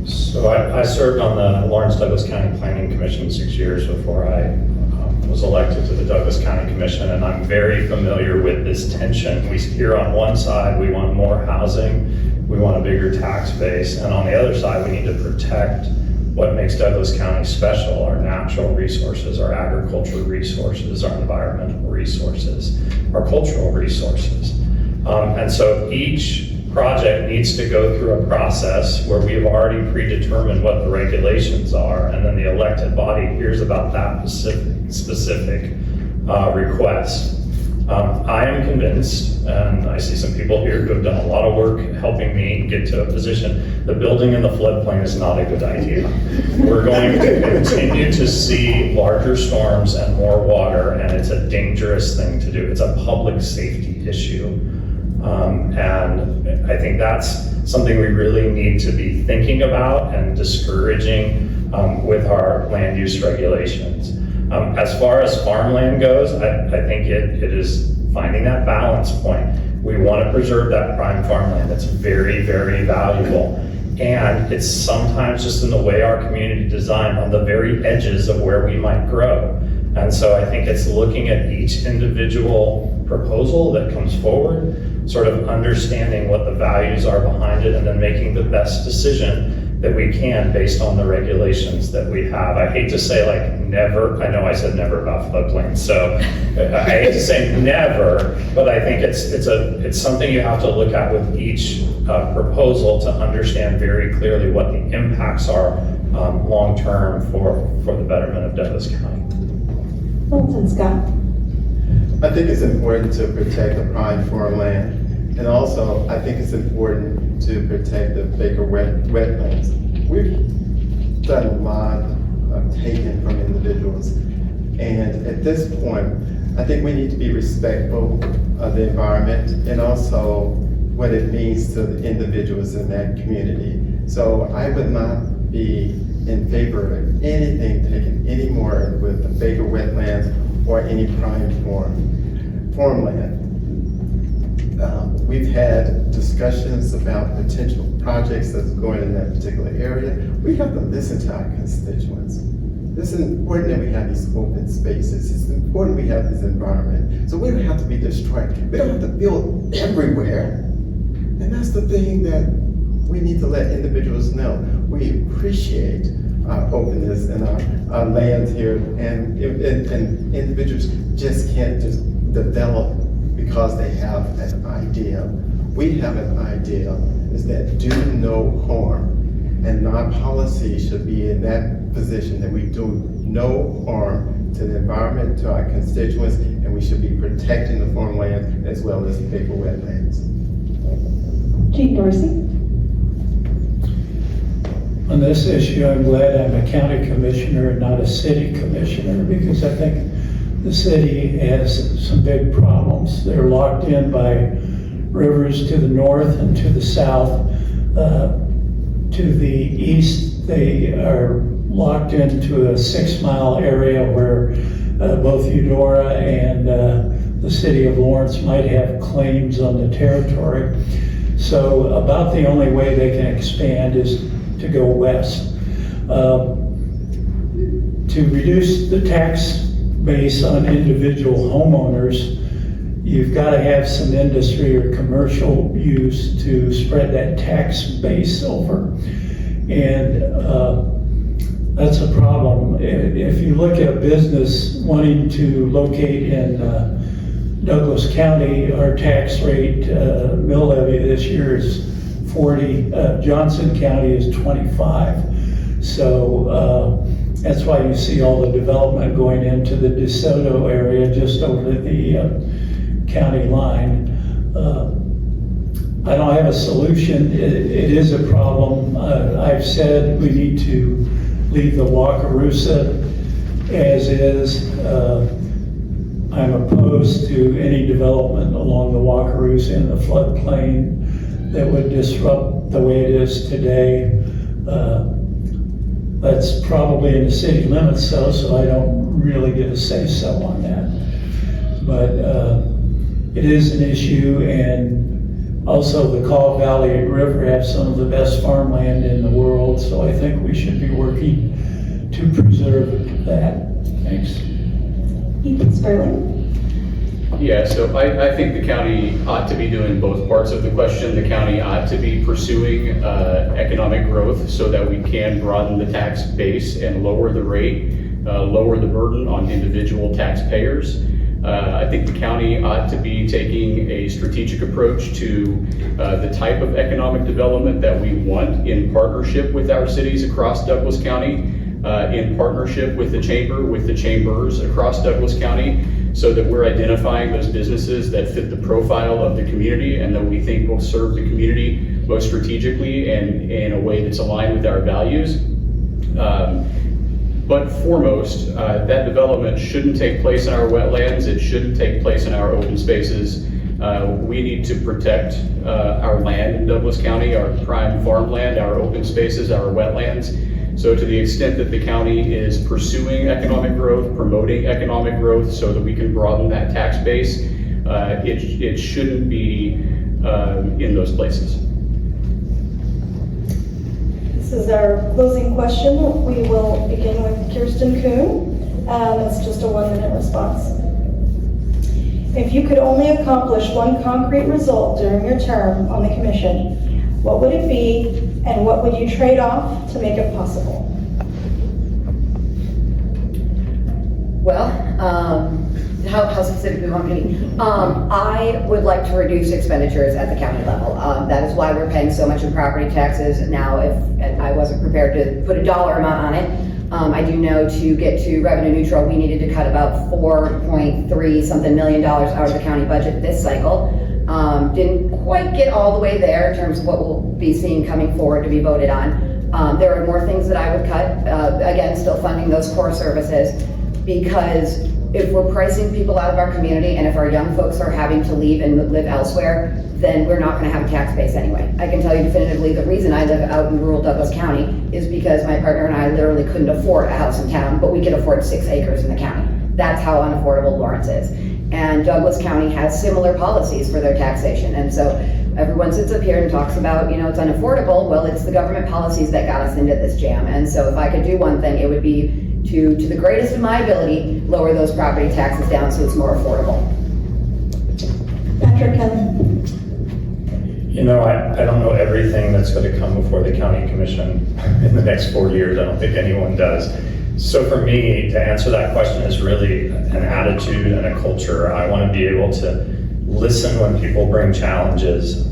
So I served on the Lawrence Douglas County Planning Commission 6 years before I was elected to the Douglas County Commission, and I'm very familiar with this tension. We hear on one side we want more housing, we want a bigger tax base, and on the other side we need to protect what makes Douglas County special, our natural resources, our agricultural resources, our environmental resources, our cultural resources. And so each project needs to go through a process where we've already predetermined what the regulations are, and then the elected body hears about that specific request. I am convinced, and I see some people here who have done a lot of work helping me get to a position, the building in the floodplain is not a good idea. We're going to continue to see larger storms and more water, and it's a dangerous thing to do. It's a public safety issue. And I think that's something we really need to be thinking about and discouraging with our land use regulations. As far as farmland goes, I think it is finding that balance point. We want to preserve that prime farmland that's very, very valuable. And it's sometimes just in the way our community designed on the very edges of where we might grow. And so I think it's looking at each individual proposal that comes forward, sort of understanding what the values are behind it, and then making the best decision that we can based on the regulations that we have. I hate to say like never, I know I said never about floodplains, so I hate to say never, but I think it's something you have to look at with each proposal to understand very clearly what the impacts are long-term for the betterment of Douglas County. Milton Scott. I think it's important to protect the prime farmland, and also I think it's important to protect the Baker wetlands. We've done a lot of taking from individuals, and at this point, I think we need to be respectful of the environment and also what it means to the individuals in that community. So I would not be in favor of anything taken any more with the Baker wetlands or any prime farmland. We've had discussions about potential projects that's going in that particular area. We have to listen to our constituents. It's important that we have these open spaces. It's important we have this environment. So we don't have to be destroyed. We don't have to build everywhere. And that's the thing that we need to let individuals know. We appreciate our openness and our land here, and individuals just can't just develop because they have an idea. We have an idea, is that do no harm, and our policy should be in that position that we do no harm to the environment, to our constituents, and we should be protecting the farmland as well as the Baker wetlands. Gene Dorsey. On this issue, I'm glad I'm a county commissioner and not a city commissioner, because I think the city has some big problems. They're locked in by rivers to the north and to the south. To the east, they are locked into a 6-mile area where both Eudora and the city of Lawrence might have claims on the territory. So about the only way they can expand is to go west. To reduce the tax base on individual homeowners, you've got to have some industry or commercial use to spread that tax base over. And that's a problem. If you look at a business wanting to locate in Douglas County, our tax rate, mill levy this year is 40, Johnson County is 25. So that's why you see all the development going into the DeSoto area just over the county line. I don't have a solution. It is a problem. I've said we need to leave the Wakarusa as is. I'm opposed to any development along the Wakarusa in the floodplain that would disrupt the way it is today. That's probably in the city limits though, so I don't really get a say-so on that. But it is an issue, and also the Kaw Valley River has some of the best farmland in the world, so I think we should be working to preserve that. Thanks. Ethan Spurling. Yeah, so I think the county ought to be doing both parts of the question. The county ought to be pursuing economic growth so that we can broaden the tax base and lower the rate, lower the burden on individual taxpayers. I think the county ought to be taking a strategic approach to the type of economic development that we want in partnership with our cities across Douglas County, in partnership with the chamber, with the chambers across Douglas County, so that we're identifying those businesses that fit the profile of the community and that we think will serve the community most strategically and in a way that's aligned with our values. But foremost, that development shouldn't take place in our wetlands. It shouldn't take place in our open spaces. We need to protect our land in Douglas County, our prime farmland, our open spaces, our wetlands. So to the extent that the county is pursuing economic growth, promoting economic growth so that we can broaden that tax base, it shouldn't be in those places. This is our closing question. We will begin with Kirsten Kuhn. It's just a 1-minute response. If you could only accomplish one concrete result during your term on the commission, what would it be And what would you trade off to make it possible? Well, how specific do we want to be? I would like to reduce expenditures at the county level. That is why we're paying so much in property taxes now. And I wasn't prepared to put a dollar amount on it. I do know to get to revenue neutral, we needed to cut about $4.3 something million out of the county budget this cycle. Didn't quite get all the way there in terms of what we'll be seeing coming forward to be voted on. There are more things that I would cut. Again, still funding those core services, because if we're pricing people out of our community and if our young folks are having to leave and live elsewhere, then we're not going to have a tax base anyway. I can tell you definitively the reason I live out in rural Douglas County is because my partner and I literally couldn't afford a house in town, but we could afford 6 acres in the county. That's how unaffordable Lawrence is. And Douglas County has similar policies for their taxation. And so everyone sits up here and talks about, it's unaffordable. Well, it's the government policies that got us into this jam. And so if I could do one thing, it would be to the greatest of my ability, lower those property taxes down so it's more affordable. Patrick Kelly. I don't know everything that's going to come before the county commission in the next 4 years. I don't think anyone does. So for me, to answer that question is really an attitude and a culture. I want to be able to listen when people bring challenges,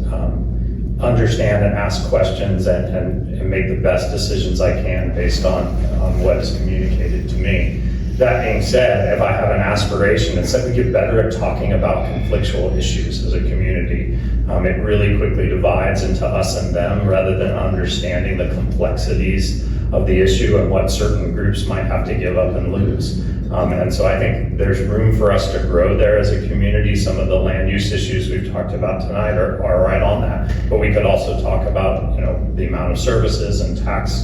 understand and ask questions, and make the best decisions I can based on what is communicated to me. That being said, if I have an aspiration, it's that we get better at talking about conflictual issues as a community. It really quickly divides into us and them rather than understanding the complexities of the issue and what certain groups might have to give up and lose. And so I think there's room for us to grow there as a community. Some of the land use issues we've talked about tonight are right on that. But we could also talk about, the amount of services and tax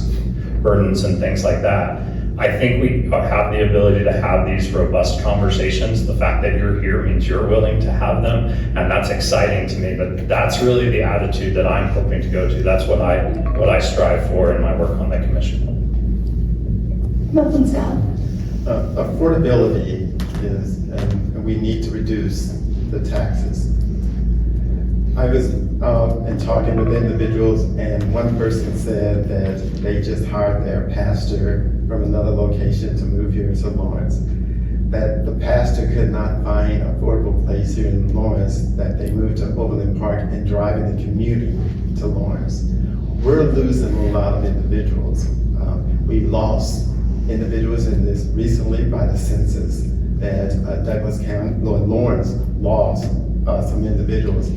burdens and things like that. I think we have the ability to have these robust conversations. The fact that you're here means you're willing to have them, and that's exciting to me. But that's really the attitude that I'm hoping to go to. That's what I strive for in my work on the commission. Milton Scott. Affordability is, and we need to reduce the taxes. I was and talking with individuals, and one person said that they just hired their pastor from another location to move here to Lawrence. That the pastor could not find an affordable place here in Lawrence, that they moved to Overland Park and driving the commuter to Lawrence. We're losing a lot of individuals. We lost individuals in this recently by the census that Douglas County, Lawrence lost some individuals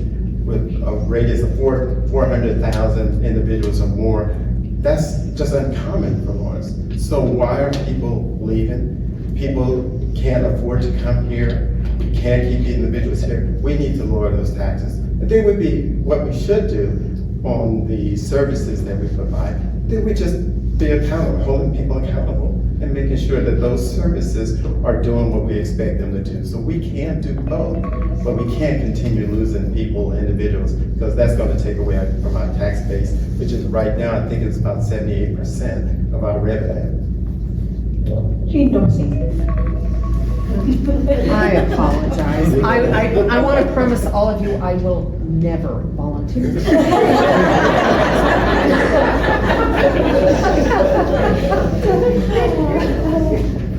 with a radius of 400,000 individuals or more. That's just uncommon for Lawrence. So why are people leaving? People can't afford to come here. We can't keep the individuals here. We need to lower those taxes. And they would be what we should do on the services that we provide. Then we just be accountable, holding people accountable, and making sure that those services are doing what we expect them to do. So we can do both, but we can't continue losing people, individuals, because that's going to take away from our tax base, which is right now, I think it's about 78% of our revenue. Gene Dorsey. I apologize. I want to promise all of you I will never volunteer.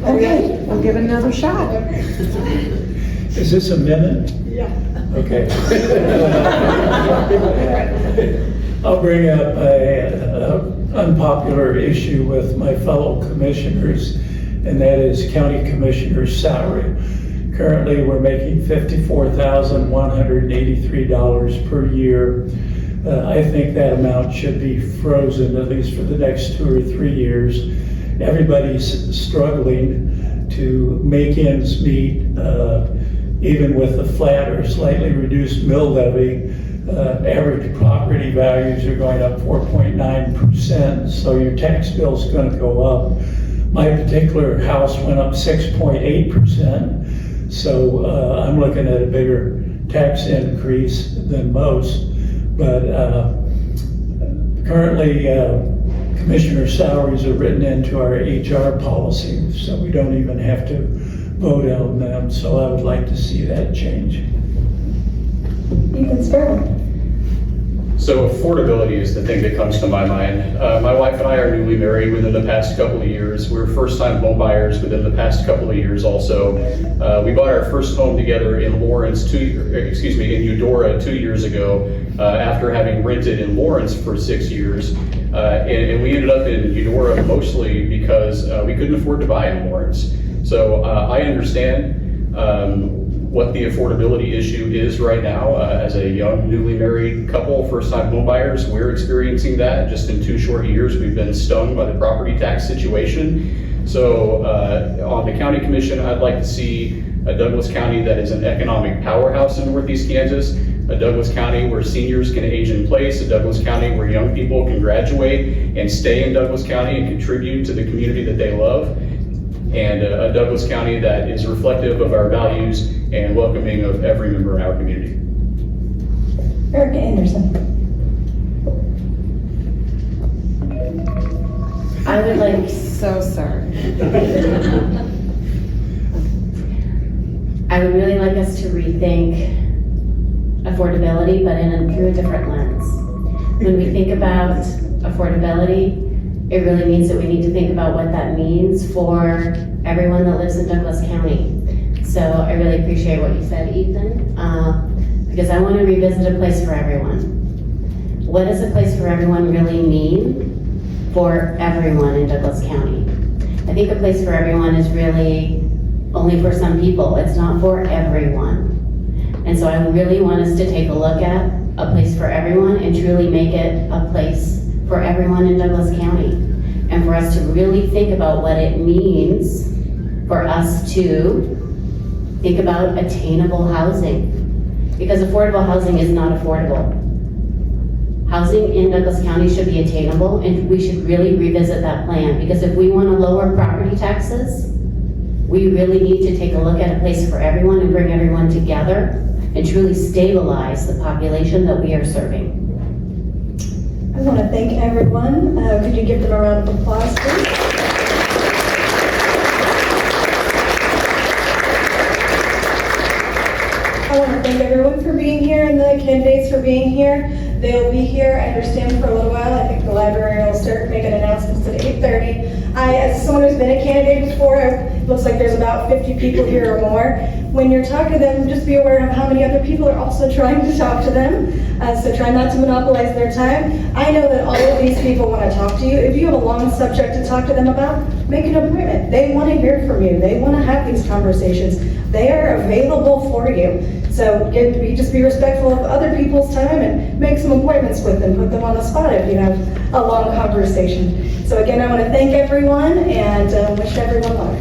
Okay, we'll give it another shot. Is this a minute? Yeah. Okay. I'll bring up an unpopular issue with my fellow commissioners, and that is county commissioner's salary. Currently, we're making $54,183 per year. I think that amount should be frozen, at least for the next 2 or 3 years. Everybody's struggling to make ends meet, even with the flat or slightly reduced mill levy. Average property values are going up 4.9%, so your tax bill's going to go up. My particular house went up 6.8%, so I'm looking at a bigger tax increase than most. But currently, commissioner salaries are written into our HR policy, so we don't even have to vote on them. So I would like to see that change. Ethan Spurling. So affordability is the thing that comes to my mind. My wife and I are newly married within the past couple of years. We're first-time home buyers within the past couple of years also. We bought our first home together in in Eudora 2 years ago, after having rented in Lawrence for 6 years. And we ended up in Eudora mostly because we couldn't afford to buy in Lawrence. So I understand what the affordability issue is right now. As a young, newly married couple, first-time home buyers, we're experiencing that. Just in 2 short years, we've been stung by the property tax situation. So on the county commission, I'd like to see a Douglas County that is an economic powerhouse in Northeast Kansas, a Douglas County where seniors can age in place, a Douglas County where young people can graduate and stay in Douglas County and contribute to the community that they love, and a Douglas County that is reflective of our values and welcoming of every member in our community. Erica Anderson. I would like, So sorry. I would really like us to rethink affordability, but through a different lens. When we think about affordability, it really means that we need to think about what that means for everyone that lives in Douglas County. So I really appreciate what you said, Ethan, because I want to revisit a place for everyone. What does a place for everyone really mean for everyone in Douglas County? I think a place for everyone is really only for some people. It's not for everyone. And so I really want us to take a look at a place for everyone and truly make it a place for everyone in Douglas County. And for us to really think about what it means for us to think about attainable housing. Because affordable housing is not affordable. Housing in Douglas County should be attainable, and we should really revisit that plan. Because if we want to lower property taxes, we really need to take a look at a place for everyone and bring everyone together and truly stabilize the population that we are serving. I want to thank everyone. Could you give them a round of applause, please? I want to thank everyone for being here and the candidates for being here. They'll be here, I understand, for a little while. I think the librarian will start making announcements at 8:30. As someone who's been a candidate before, it looks like there's about 50 people here or more. When you're talking to them, just be aware of how many other people are also trying to talk to them. So try not to monopolize their time. I know that all of these people want to talk to you. If you have a long subject to talk to them about, make an appointment. They want to hear from you. They want to have these conversations. They are available for you. So just be respectful of other people's time and make some appointments with them. Put them on the spot if you have a long conversation. So again, I want to thank everyone and wish everyone luck.